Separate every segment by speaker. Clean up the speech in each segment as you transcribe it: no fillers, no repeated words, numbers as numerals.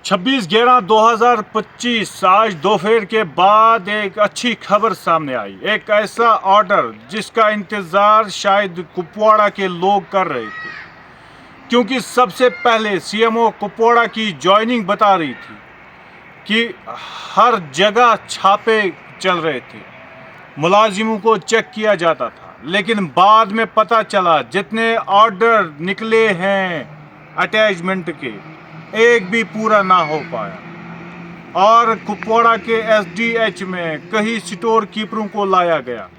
Speaker 1: 26/11/2025 आज दोपहर के बाद एक अच्छी खबर सामने आई। एक ऐसा ऑर्डर जिसका इंतज़ार शायद कुपवाड़ा के लोग कर रहे थे, क्योंकि सबसे पहले सीएमओ कुपवाड़ा की जॉइनिंग बता रही थी कि हर जगह छापे चल रहे थे, मुलाजिमों को चेक किया जाता था। लेकिन बाद में पता चला जितने ऑर्डर निकले हैं अटैचमेंट के, एक भी पूरा ना हो पाया। और कुपवाड़ा के एसडीएच में कई स्टोर कीपरों को लाया गया,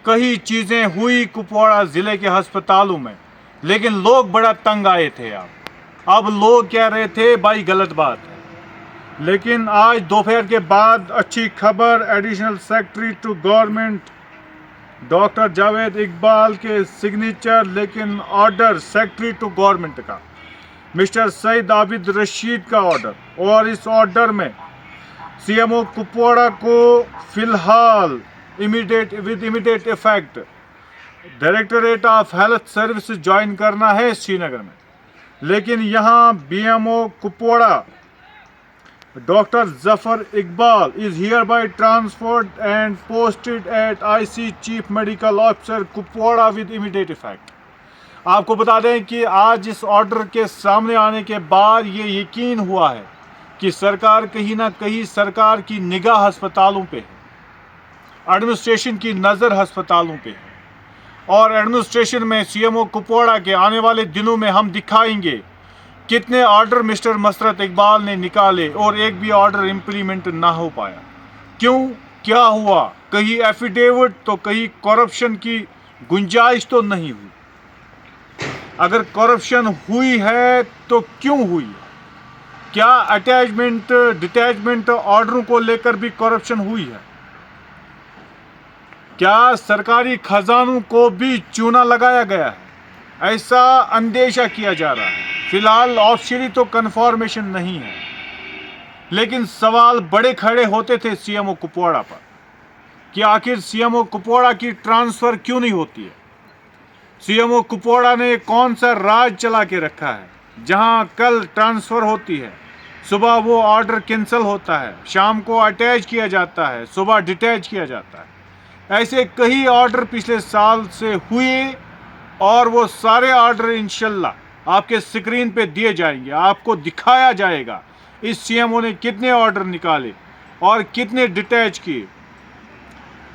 Speaker 1: कई चीज़ें हुई कुपवाड़ा ज़िले के अस्पतालों में, लेकिन लोग बड़ा तंग आए थे। अब लोग कह रहे थे भाई गलत बात है। लेकिन आज दोपहर के बाद अच्छी खबर, additional secretary to government doctor Javed Iqbal के सिग्नेचर, लेकिन ऑर्डर सेक्रेटरी टू गवर्नमेंट का मिस्टर सईद आबिद रशीद का ऑर्डर। और इस ऑर्डर में सीएमओ कुपवाड़ा को फिलहाल immediate effect directorate of health services join करना है श्रीनगर में। लेकिन यहाँ BMO Kupwara doctor Zafar Iqbal is here bye transferred and posted at IC chief medical officer Kupwara with immediate effect. आपको बता दें कि आज इस ऑर्डर के सामने आने के बाद ये यकीन हुआ है कि सरकार कहीं ना कहीं सरकार की निगाह अस्पतालों पे है, एडमिनिस्ट्रेशन की नज़र अस्पतालों पे है। और एडमिनिस्ट्रेशन में सीएमओ कुपवाड़ा के आने वाले दिनों में हम दिखाएंगे कितने ऑर्डर मिस्टर मसरत इकबाल ने निकाले और एक भी ऑर्डर इम्प्लीमेंट ना हो पाया। क्यों, क्या हुआ? कहीं एफिडेविट तो कहीं करप्शन की गुंजाइश तो नहीं हुई। अगर करप्शन हुई है तो क्यों हुई? क्या अटैचमेंट डिटैचमेंट ऑर्डरों को लेकर भी करप्शन हुई है? क्या सरकारी खजानों को भी चूना लगाया गया है? ऐसा अंदेशा किया जा रहा है। फिलहाल ऑफिशियली तो कन्फर्मेशन नहीं है, लेकिन सवाल बड़े खड़े होते थे सीएमओ कुपवाड़ा पर कि आखिर सीएमओ कुपवाड़ा की ट्रांसफर क्यों नहीं होती है। सीएमओ कुपवाड़ा ने कौन सा राज चला के रखा है जहां कल ट्रांसफर होती है, सुबह वो ऑर्डर कैंसिल होता है, शाम को अटैच किया जाता है, सुबह डिटैच किया जाता है। ऐसे कई ऑर्डर पिछले साल से हुए और वो सारे ऑर्डर इंशाल्लाह आपके स्क्रीन पे दिए जाएंगे, आपको दिखाया जाएगा इस सीएमओ ने कितने ऑर्डर निकाले और कितने डिटैच किए।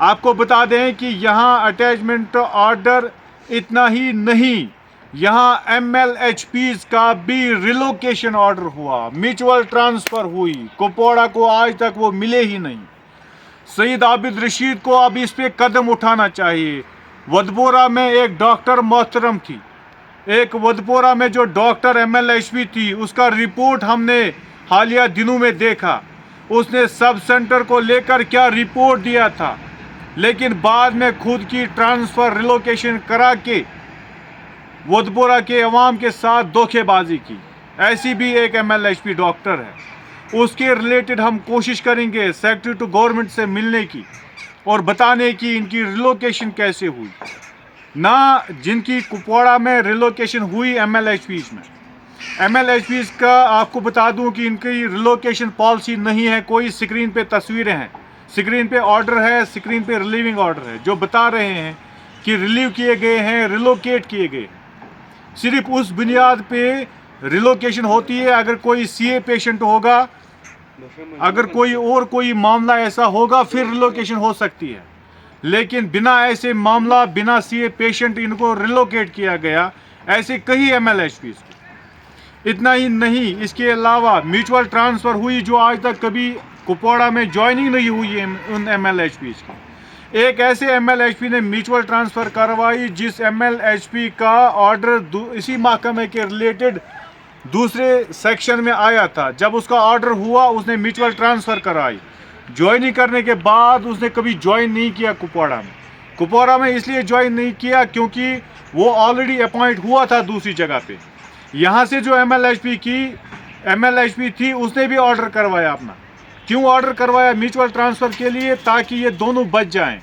Speaker 1: आपको बता दें कि यहाँ अटैचमेंट ऑर्डर इतना ही नहीं, यहाँ MLHPs का भी रिलोकेशन ऑर्डर हुआ, म्यूचुअल ट्रांसफर हुई। कुपवाड़ा को आज तक वो मिले ही नहीं। सईद आबिद रशीद को अब इस पे कदम उठाना चाहिए। वदपोरा में एक डॉक्टर मोहतरम थी, एक वदपोरा में जो डॉक्टर MLHP थी, उसका रिपोर्ट हमने हालिया दिनों में देखा। उसने सब सेंटर को लेकर क्या रिपोर्ट दिया था, लेकिन बाद में खुद की ट्रांसफ़र रिलोकेशन करा के वदपोरा के अवाम के साथ धोखेबाजी की। ऐसी भी एक MLHP डॉक्टर है, उसके रिलेटेड हम कोशिश करेंगे सेक्रेटरी टू गवर्नमेंट से मिलने की और बताने की इनकी रिलोकेशन कैसे हुई। ना जिनकी कुपवाड़ा में रिलोकेशन हुई MLHPs में, MLHPs का आपको बता दूं कि इनकी रिलोकेशन पॉलिसी नहीं है। कोई स्क्रीन पे तस्वीरें हैं, स्क्रीन पे ऑर्डर है, स्क्रीन पे रिलीविंग ऑर्डर है जो बता रहे हैं कि रिलीव किए गए हैं, रिलोकेट किए गए। सिर्फ उस बुनियाद पे रिलोकेशन होती है अगर कोई CA पेशेंट होगा, अगर कोई मामला ऐसा होगा फिर रिलोकेशन हो सकती है। लेकिन बिना ऐसे मामला, बिना CA पेशेंट इनको रिलोकेट किया गया, ऐसे कई MLHPs। इतना ही नहीं, इसके अलावा म्यूचुअल ट्रांसफ़र हुई जो आज तक कभी कुपवाड़ा में ज्वाइनिंग नहीं हुई है उन MLHPs की। एक ऐसे MLHP ने म्यूचुअल ट्रांसफ़र करवाई जिस MLHP का ऑर्डर इसी महकमे के रिलेटेड दूसरे सेक्शन में आया था। जब उसका ऑर्डर हुआ उसने म्यूचुअल ट्रांसफ़र कराई। ज्वाइनिंग करने के बाद उसने कभी ज्वाइन नहीं किया कुपवाड़ा में इसलिए ज्वाइन नहीं किया क्योंकि वो ऑलरेडी अपॉइंट हुआ था दूसरी जगह पे। यहाँ से जो MLHP थी उसने भी ऑर्डर करवाया अपना। क्यों ऑर्डर करवाया? म्यूचुअल ट्रांसफ़र के लिए, ताकि ये दोनों बच जाएं।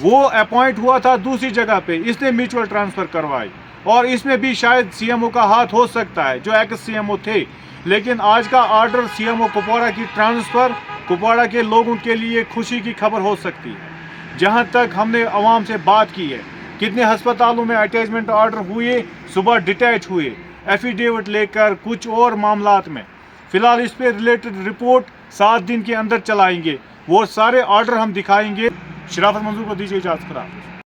Speaker 1: वो अपॉइंट हुआ था दूसरी जगह पे, इसने म्यूचुअल ट्रांसफ़र करवाई। और इसमें भी शायद CMO का हाथ हो सकता है, जो एक्स CMO थे लेकिन आज का ऑर्डर सीएमओ कुपवाड़ा की ट्रांसफ़र कुपवाड़ा के लोगों के लिए खुशी की खबर हो सकती है। जहां तक हमने आवाम से बात की है, कितने अस्पतालों में अटैचमेंट ऑर्डर हुए, सुबह डिटैच हुए एफिडेविट लेकर कुछ और मामलात में। फिलहाल इस पे रिलेटेड रिपोर्ट 7 दिन के अंदर चलाएंगे, वो सारे ऑर्डर हम दिखाएंगे। शराफत मंजूर को दीजिए इजाज़त।